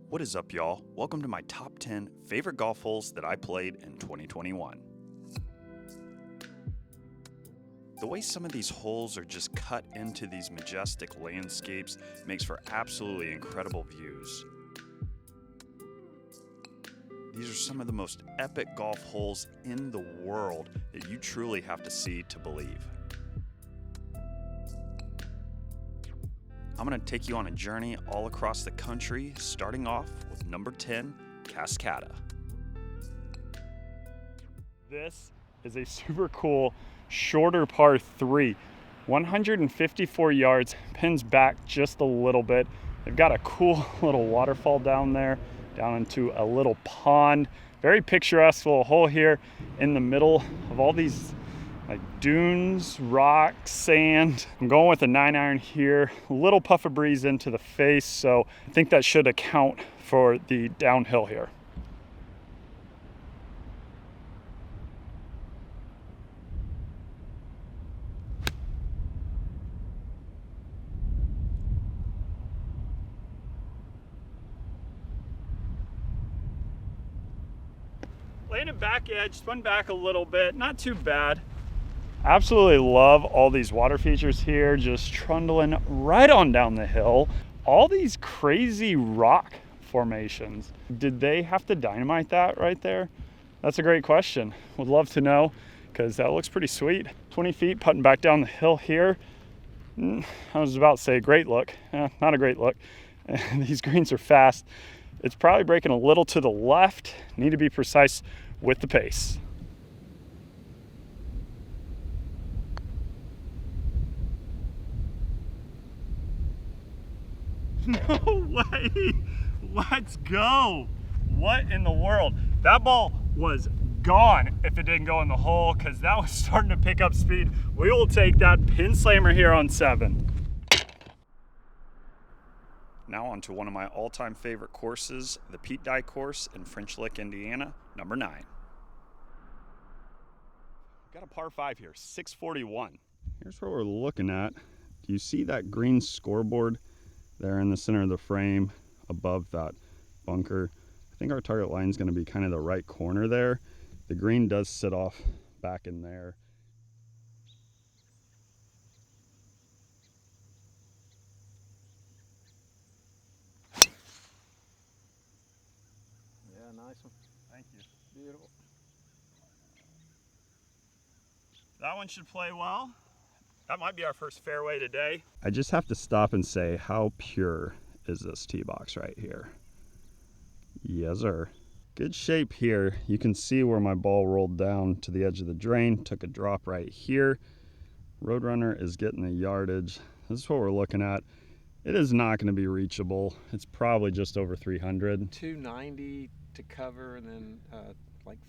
What is up, y'all? Welcome to my top 10 favorite golf holes that I played in 2021. The way some of these holes are just cut into these majestic landscapes makes for absolutely incredible views. These are some of the most epic golf holes in the world that you truly have to see to believe. I'm going to take you on a journey all across the country, starting off with number 10, Cascada. This is a super cool, shorter par 3. 154 yards, pins back just a little bit. They've got a cool little waterfall down there, down into a little pond. Very picturesque little hole here in the middle of all these like dunes, rocks, sand. I'm going with a 9-iron here, a little puff of breeze into the face, so I think that should account for the downhill here. Landed back edge, spun back a little bit, not too bad. Absolutely love all these water features here, just trundling right on down the hill. All these crazy rock formations. Did they have to dynamite that right there? That's a great question. Would love to know, because that looks pretty sweet. 20 feet putting back down the hill here. I was about to say great look. Not a great look. These greens are fast. It's probably breaking a little to the left. Need to be precise with the pace. No way! Let's go! What in the world? That ball was gone if it didn't go in the hole, because that was starting to pick up speed. We will take that pin slammer here on 7. Now on to one of my all-time favorite courses, the Pete Dye course in French Lick, Indiana, number 9. Got a par 5 here, 641. Here's what we're looking at. Do you see that green scoreboard there in the center of the frame above that bunker? I think our target line is going to be kind of the right corner there. The green does sit off back in there. Yeah, nice one. Thank you. Beautiful. That one should play well. That might be our first fairway today. I just have to stop and say, how pure is this tee box right here? Yes, sir. Good shape here. You can see where my ball rolled down to the edge of the drain, took a drop right here. Roadrunner is getting the yardage. This is what we're looking at. It is not going to be reachable. It's probably just over 300. 290 to cover, and then like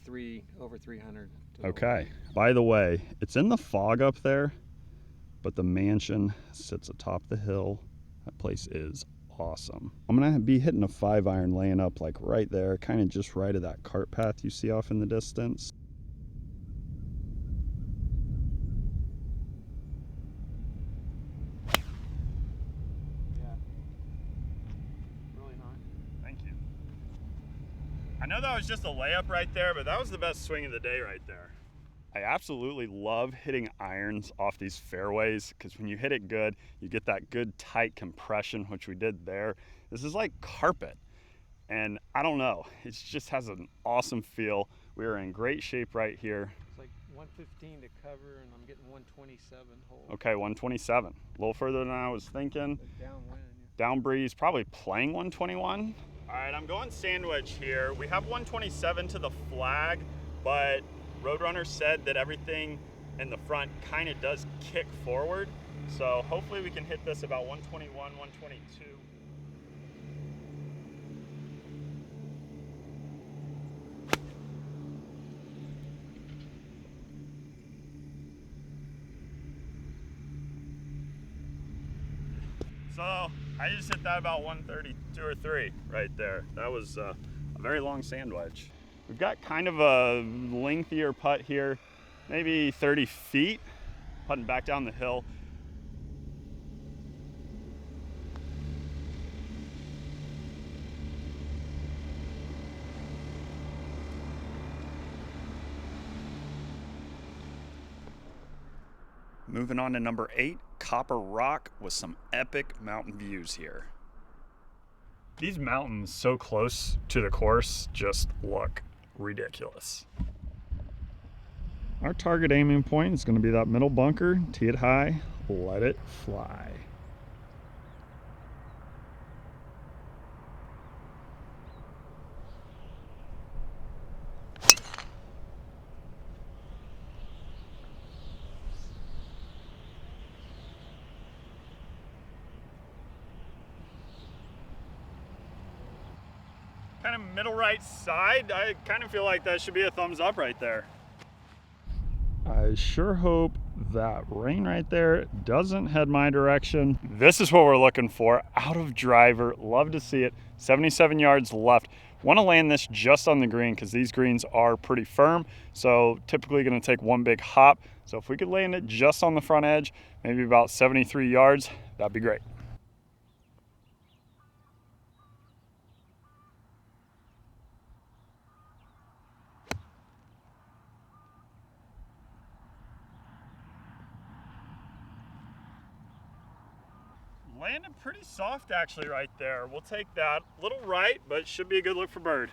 over 300. Okay. By the way, it's in the fog up there, but the mansion sits atop the hill. That place is awesome. I'm gonna be hitting a 5-iron laying up like right there, kind of just right of that cart path you see off in the distance. Yeah. Really nice. Thank you. I know that was just a layup right there, but that was the best swing of the day right there. I absolutely love hitting irons off these fairways, because when you hit it good, you get that good tight compression, which we did there. This is like carpet, and I don't know, it just has an awesome feel. We are in great shape right here. It's like 115 to cover, and I'm getting 127 hole. Okay, 127, a little further than I was thinking. Downwind, yeah. Down breeze, probably playing 121. All right, I'm going sandwich here. We have 127 to the flag, but Roadrunner said that everything in the front kind of does kick forward. So hopefully we can hit this about 121, 122. So I just hit that about 132 or 3 right there. That was a very long sand wedge. We've got kind of a lengthier putt here, maybe 30 feet, putting back down the hill. Moving on to number 8, Copper Rock with some epic mountain views here. These mountains so close to the course just look ridiculous. Our target aiming point is going to be that middle bunker. Tee it high, let it fly. Kind of middle right side. I kind of feel like that should be a thumbs up right there. I sure hope that rain right there doesn't head my direction. This is what we're looking for out of driver. Love to see it. 77 yards left. Want to land this just on the green because these greens are pretty firm. So typically going to take one big hop. So if we could land it just on the front edge, maybe about 73 yards, that'd be great. Landed pretty soft actually right there. We'll take that. A little right, but should be a good look for bird.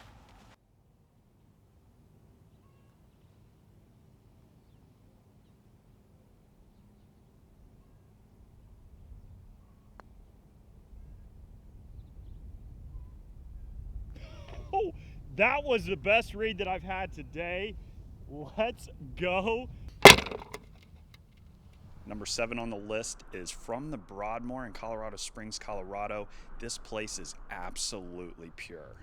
Oh, that was the best read that I've had today. Let's go. Number 7 on the list is from the Broadmoor in Colorado Springs, Colorado. This place is absolutely pure.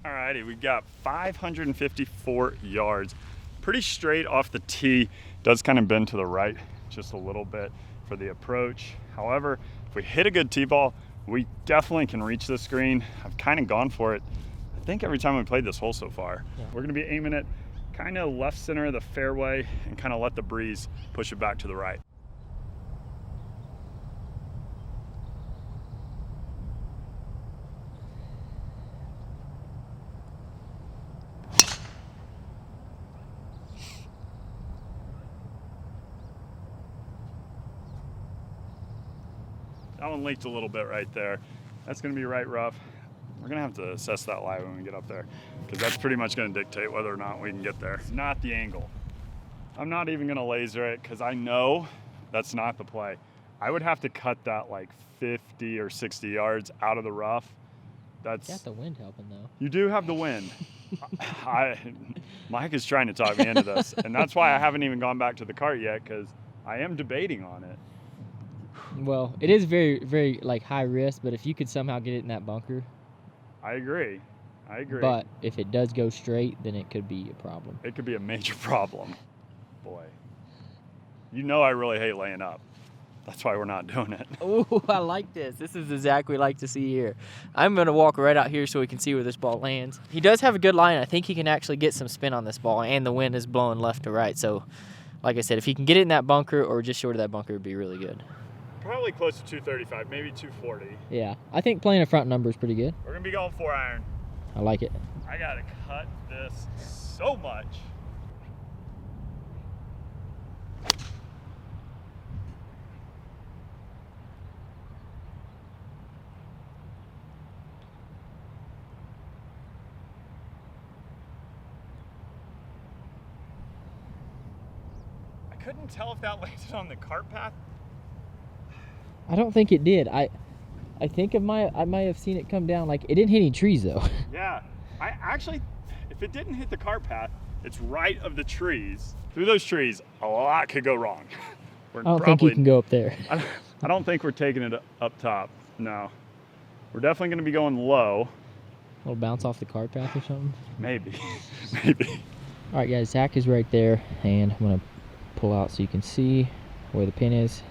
Alrighty, we've got 554 yards. Pretty straight off the tee. Does kind of bend to the right just a little bit for the approach. However, if we hit a good tee ball, we definitely can reach this green. I've kind of gone for it, I think, every time we played this hole so far. Yeah. We're gonna be aiming it kind of left center of the fairway and kind of let the breeze push it back to the right. That one leaked a little bit right there. That's gonna be right rough. We're gonna have to assess that lie when we get up there because that's pretty much gonna dictate whether or not we can get there. It's not the angle. I'm not even gonna laser it because I know that's not the play. I would have to cut that like 50 or 60 yards out of the rough. That's. You got the wind helping though. You do have the wind. Mike is trying to talk me into this, and that's why I haven't even gone back to the cart yet because I am debating on it. Well, it is very, very like high risk, but if you could somehow get it in that bunker. I agree. But if it does go straight, then it could be a problem. It could be a major problem. Boy. You know I really hate laying up. That's why we're not doing it. Oh, I like this. This is exactly what we like to see here. I'm going to walk right out here so we can see where this ball lands. He does have a good line. I think he can actually get some spin on this ball, and the wind is blowing left to right. So, like I said, if he can get it in that bunker or just short of that bunker, it would be really good. Probably close to 235, maybe 240. Yeah, I think playing a front number is pretty good. We're going to be going 4-iron. I like it. I got to cut this so much. I couldn't tell if that landed on the cart path. I don't think it did. I think I might have seen it come down. Like, it didn't hit any trees though. Yeah, I actually, if it didn't hit the cart path, it's right of the trees. Through those trees, a lot could go wrong. I don't think you can go up there. I don't think we're taking it up top. No, we're definitely going to be going low. A little bounce off the cart path or something. Maybe, maybe. All right, guys, Zach is right there, and I'm gonna pull out so you can see where the pin is.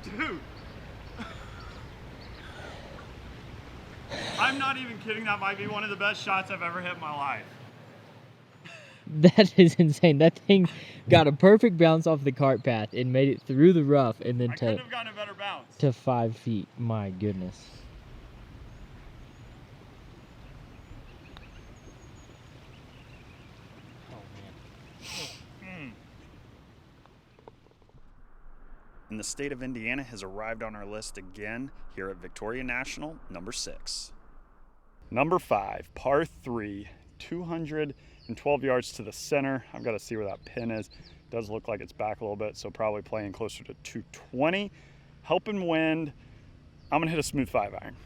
Dude, I'm not even kidding. That might be one of the best shots I've ever hit in my life. That is insane. That thing got a perfect bounce off the cart path and made it through the rough and then I couldn't have gotten a better bounce. to 5 feet. My goodness. And the state of Indiana has arrived on our list again here at Victoria National, number 6. Number 5, par 3, 212 yards to the center. I've got to see where that pin is. It does look like it's back a little bit, so probably playing closer to 220. Helping wind. I'm going to hit a smooth 5-iron.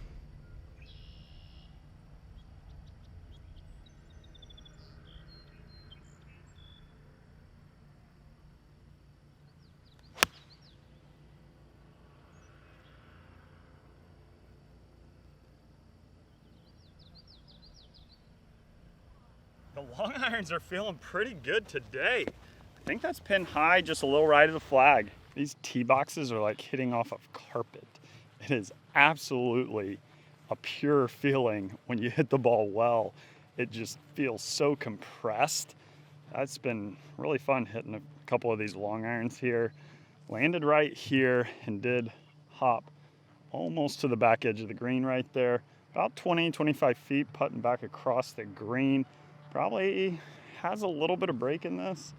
The long irons are feeling pretty good today. I think that's pin high, just a little right of the flag. These tee boxes are like hitting off of carpet. It is absolutely a pure feeling when you hit the ball well. It just feels so compressed. That's been really fun hitting a couple of these long irons here. Landed right here and did hop almost to the back edge of the green right there. About 20, 25 feet putting back across the green. Probably has a little bit of break in this.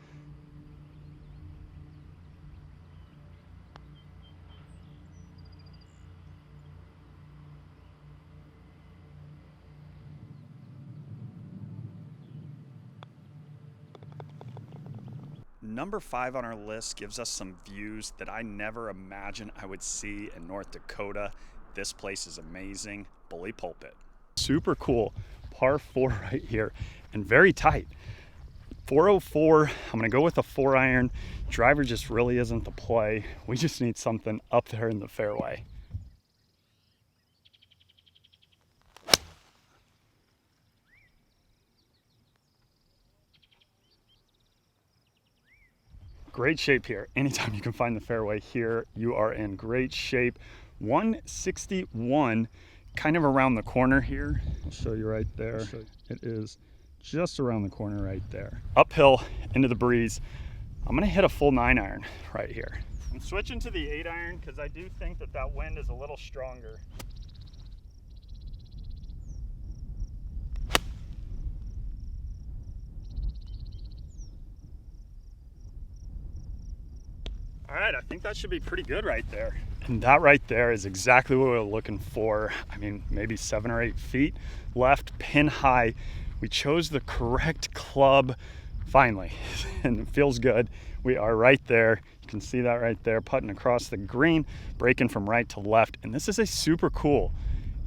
Number 5 on our list gives us some views that I never imagined I would see in North Dakota. This place is amazing. Bully Pulpit. Super cool. Par 4 right here and very tight. 404, I'm gonna go with a 4-iron. Driver just really isn't the play. We just need something up there in the fairway. Great shape here. Anytime you can find the fairway here, you are in great shape. 161, kind of around the corner here. I'll show you right there. It is just around the corner right there. Uphill into the breeze. I'm gonna hit a full 9-iron right here. I'm switching to the 8-iron because I do think that that wind is a little stronger. All right, I think that should be pretty good right there. And that right there is exactly what we're looking for. I mean, maybe 7 or 8 feet left, pin high. We chose the correct club finally, and it feels good. We are right there. You can see that right there, putting across the green, breaking from right to left. And this is a super cool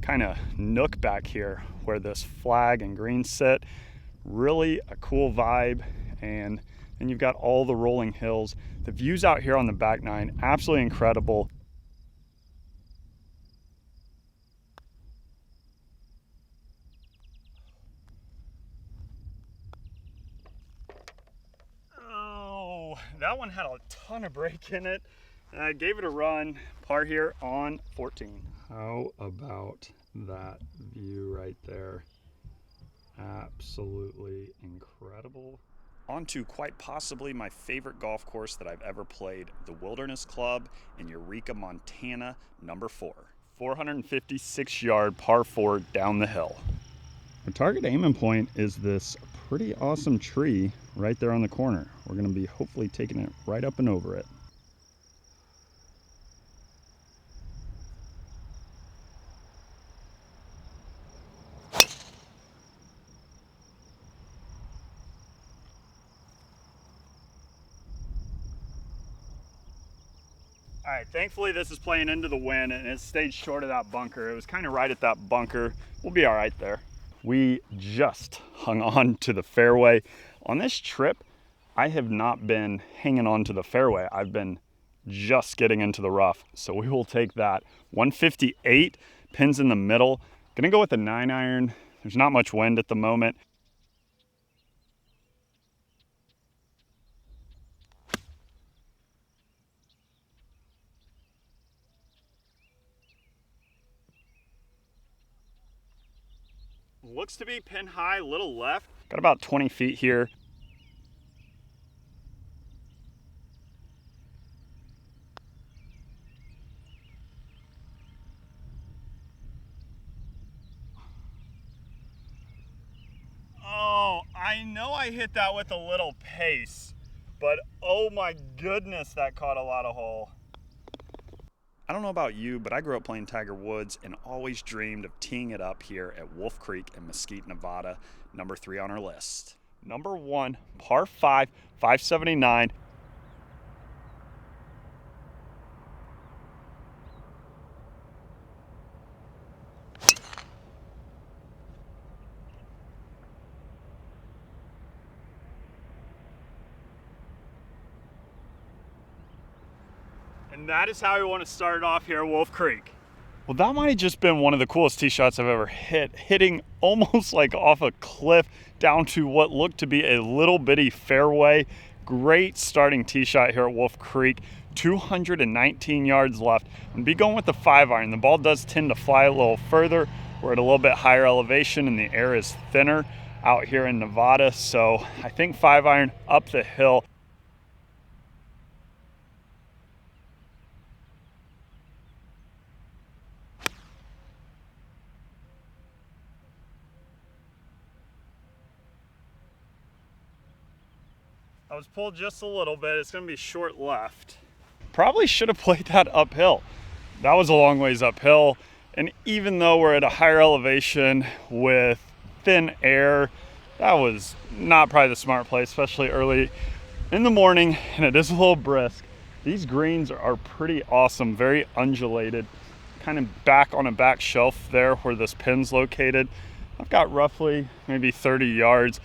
kind of nook back here where this flag and green sit. Really a cool vibe. And then you've got all the rolling hills. The views out here on the back nine, absolutely incredible. Oh, that one had a ton of break in it. I gave it a run, par here on 14. How about that view right there? Absolutely incredible. On to quite possibly my favorite golf course that I've ever played, the Wilderness Club in Eureka, Montana, number 4. 456-yard par 4 down the hill. Our target aiming point is this pretty awesome tree right there on the corner. We're going to be hopefully taking it right up and over it. All right, thankfully this is playing into the wind and it stayed short of that bunker. It was kind of right at that bunker. We'll be all right there. We just hung on to the fairway. On this trip, I have not been hanging on to the fairway. I've been just getting into the rough. So we will take that. 158, pins in the middle. Gonna go with a 9-iron. There's not much wind at the moment. Looks to be pin high, little left. Got about 20 feet here. Oh, I know I hit that with a little pace, but oh my goodness, that caught a lot of hole. I don't know about you, but I grew up playing Tiger Woods and always dreamed of teeing it up here at Wolf Creek in Mesquite, Nevada, number 3 on our list. Number 1, par 5, 579. And that is how we want to start it off here at Wolf Creek. Well, that might have just been one of the coolest tee shots I've ever hit, hitting almost like off a cliff down to what looked to be a little bitty fairway. Great starting tee shot here at Wolf Creek. 219 yards left. I'm gonna be going with the 5-iron. The ball does tend to fly a little further. We're at a little bit higher elevation and the air is thinner out here in Nevada. So I think 5-iron up the hill. I was pulled just a little bit. It's going to be short left. Probably should have played that uphill. That was a long ways uphill. And even though we're at a higher elevation with thin air, that was not probably the smart play, especially early in the morning. And it is a little brisk. These greens are pretty awesome, very undulated. Kind of back on a back shelf there where this pin's located. I've got roughly maybe 30 yards.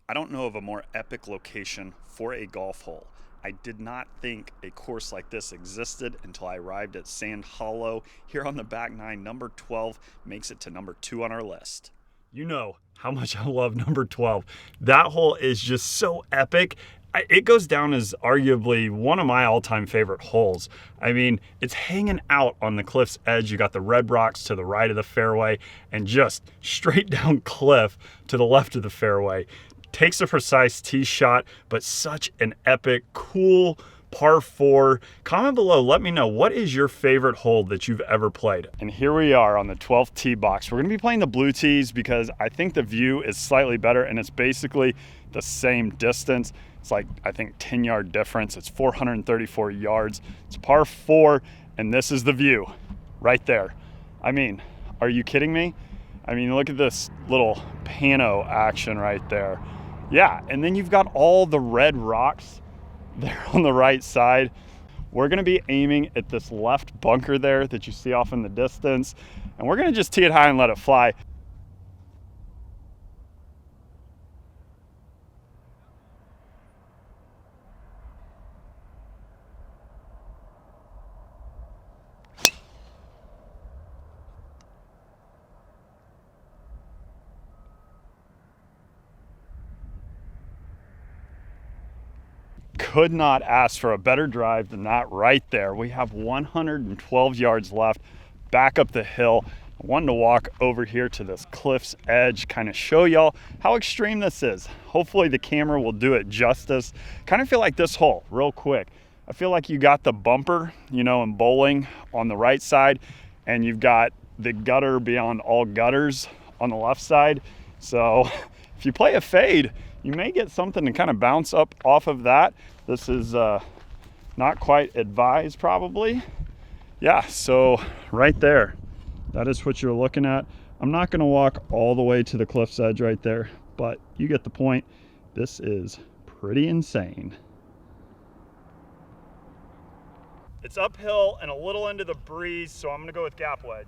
I don't know of a more epic location for a golf hole. I did not think a course like this existed until I arrived at Sand Hollow. Here on the back nine, number 12 makes it to number 2 on our list. You know how much I love number 12. That hole is just so epic. It goes down as arguably one of my all-time favorite holes. I mean, it's hanging out on the cliff's edge. You got the red rocks to the right of the fairway and just straight down cliff to the left of the fairway. Takes a precise tee shot, but such an epic, cool par 4. Comment below, let me know, what is your favorite hole that you've ever played? And here we are on the 12th tee box. We're gonna be playing the blue tees because I think the view is slightly better and it's basically the same distance. It's like, I think 10-yard difference. It's 434 yards. It's par 4, and this is the view right there. I mean, are you kidding me? I mean, look at this little pano action right there. Yeah, and then you've got all the red rocks there on the right side. We're gonna be aiming at this left bunker there that you see off in the distance, and we're gonna just tee it high and let it fly. Could not ask for a better drive than that right there. We have 112 yards left back up the hill. I wanted to walk over here to this cliff's edge, kind of show y'all how extreme this is. Hopefully the camera will do it justice. Kind of feel like this hole, real quick. I feel like you got the bumper, you know, in bowling on the right side, and you've got the gutter beyond all gutters on the left side. So if you play a fade, you may get something to kind of bounce up off of that. This is not quite advised probably. Yeah, so right there, that is what you're looking at. I'm not gonna walk all the way to the cliff's edge right there, but you get the point. This is pretty insane. It's uphill and a little into the breeze, so I'm gonna go with gap wedge.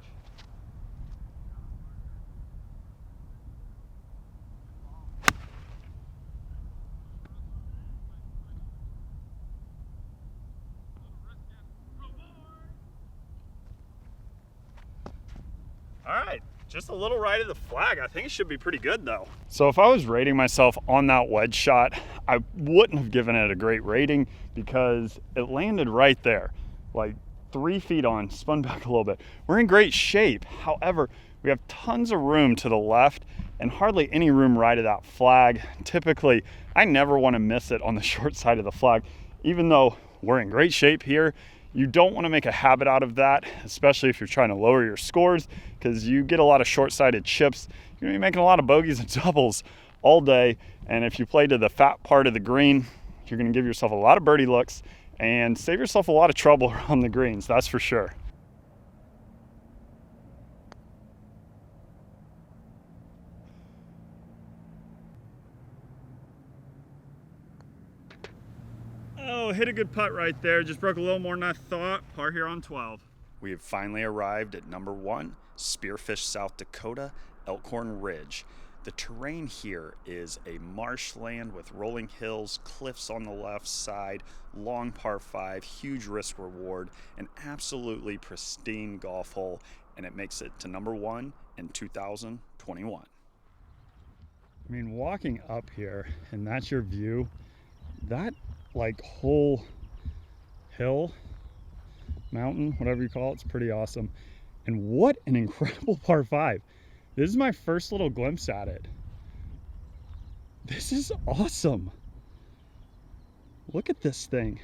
All right, just a little right of the flag. I think it should be pretty good though. So if I was rating myself on that wedge shot, I wouldn't have given it a great rating because it landed right there, like 3 feet on, spun back a little bit. We're in great shape. However, We have tons of room to the left and hardly any room right of that flag. Typically, I never want to miss it on the short side of the flag. Even though we're in great shape here, you don't want to make a habit out of that, especially if you're trying to lower your scores, because you get a lot of short-sided chips. You're going to be making a lot of bogeys and doubles all day, and if you play to the fat part of the green, you're going to give yourself a lot of birdie looks and save yourself a lot of trouble around the greens, that's for sure. Oh, hit a good putt right there. Just broke a little more than I thought. Par here on 12. We have finally arrived at number 1, Spearfish, South Dakota, Elkhorn Ridge. The terrain here is a marshland with rolling hills, cliffs on the left side, long par 5, huge risk reward, an absolutely pristine golf hole, and it makes it to number 1 in 2021. I mean, walking up here and that's your view, that like whole hill, mountain, whatever you call it, it's pretty awesome. And what an incredible par 5. This is my first little glimpse at it. This is awesome. Look at this thing.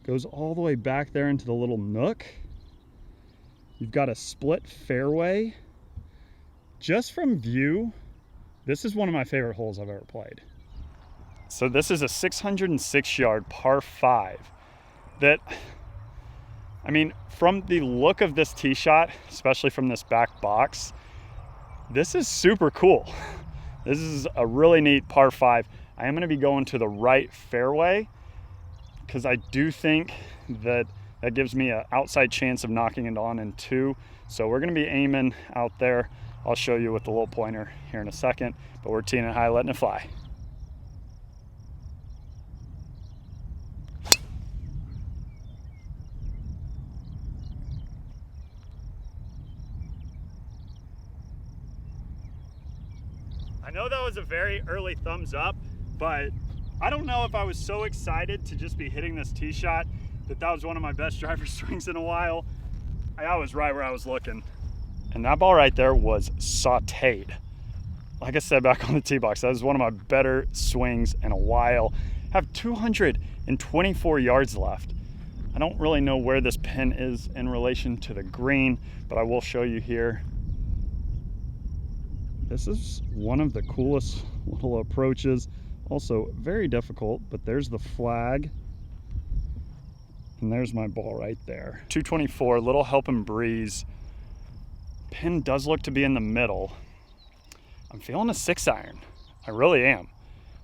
Goes all the way back there into the little nook. You've got a split fairway. Just from view, this is one of my favorite holes I've ever played. So this is a 606-yard par 5 that, I mean, from the look of this tee shot, especially from this back box, this is super cool. This is a really neat par 5. I am going to be going to the right fairway because I do think that that gives me an outside chance of knocking it on in 2. So we're going to be aiming out there. I'll show you with the little pointer here in a second, but we're teeing it high, letting it fly. I know that was a very early thumbs up, but I don't know if I was so excited to just be hitting this tee shot that was one of my best driver swings in a while. I was right where I was looking. And that ball right there was sauteed. Like I said back on the tee box, that was one of my better swings in a while. I have 224 yards left. I don't really know where this pin is in relation to the green, but I will show you here. This is one of the coolest little approaches. Also very difficult, but there's the flag. And there's my ball right there. 224, little helping breeze. Pin does look to be in the middle. I'm feeling a 6-iron. I really am.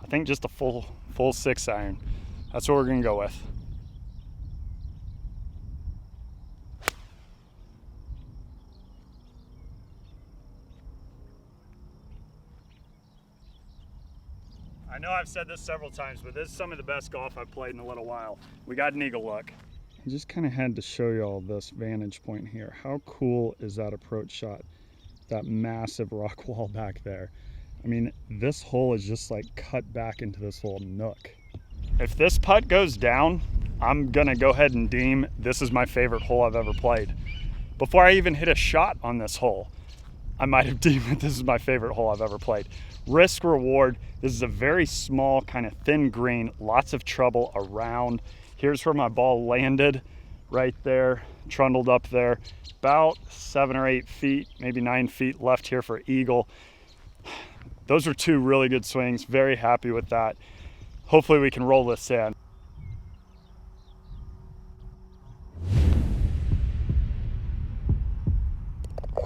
I think just a full 6-iron. That's what we're gonna go with. I know I've said this several times, but this is some of the best golf I've played in a little while. We got an eagle look. I just kind of had to show you all this vantage point here. How cool is that approach shot? That massive rock wall back there. I mean, this hole is just like cut back into this little nook. If this putt goes down, I'm gonna go ahead and deem this is my favorite hole I've ever played. Before I even hit a shot on this hole, I might have deemed that this is my favorite hole I've ever played. Risk reward, this is a very small, kind of thin green, lots of trouble around. Here's where my ball landed, right there, trundled up there. About 7 or 8 feet, maybe 9 feet left here for eagle. Those are 2 really good swings, very happy with that. Hopefully we can roll this in.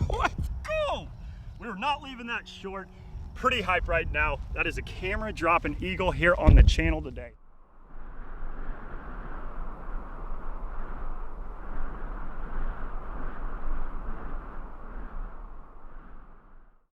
Let's go! We're not leaving that short. Pretty hype right now. That is a camera dropping eagle here on the channel today.